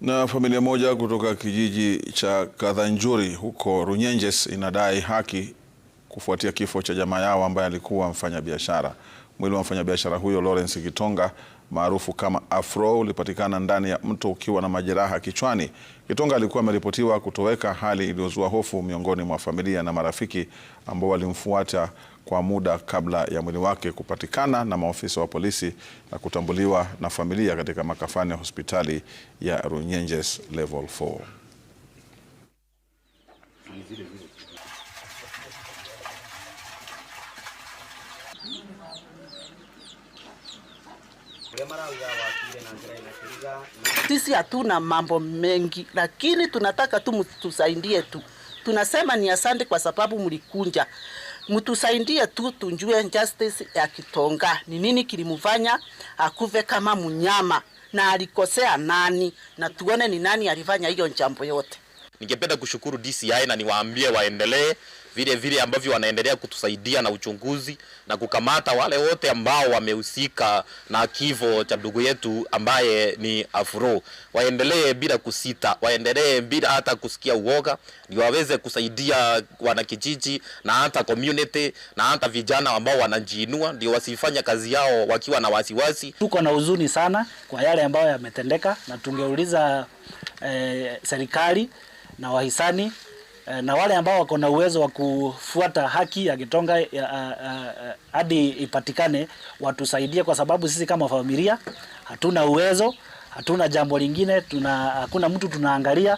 Na familia moja kutoka kijiji cha Kathanjuri huko Runyenjes inadai haki kufuatia kifo cha jamaa yao ambaye alikuwa mfanyabiashara. Mwili wa mfanyabiashara huyo Lawrence Gitonga maarufu kama Afro ulipatikana ndani ya mto ukiwa na majeraha kichwani. Gitonga alikuwa ameripotiwa kutoweka, hali iliyozua hofu miongoni mwa familia na marafiki ambao walimfuata kwa muda kabla ya mwili wake kupatikana na maofisa wa polisi na kutambuliwa na familia katika makafani ya hospitali ya Runyenjes Level 4. Sisi hatuna mambo mengi, lakini tunataka tu mtusaidie tu. Tunasema ni asante kwa sababu mlikunja. Mtusaidie tu tunjue justice ya Gitonga. Ni nini kilimfanya akufe kama mnyama na alikosea nani, na tuone ni nani alifanya hiyo jambo yote. Ningependa kushukuru DCI na niwaambie waendelee vile ambavyo wanaendelea kutusaidia na uchunguzi na kukamata wale wote ambao wamehusika na kifo cha ndugu yetu ambaye ni Afro. Waendelee bila kusita, waendelee bila hata kusikia uoga, ndio waweze kusaidia wanakijiji na hata community na hata vijana ambao wanajiinua, ndio wasifanye kazi yao wakiwa na wasiwasi. Tuko na huzuni sana kwa yale ambayo yametendeka, na tungeuliza serikali na wahisani na wale ambao wako na uwezo wa kufuata haki ya Gitonga hadi ipatikane, watusaidie, kwa sababu sisi kama familia hatuna uwezo, hatuna jambo lingine, hakuna mtu tunaangalia.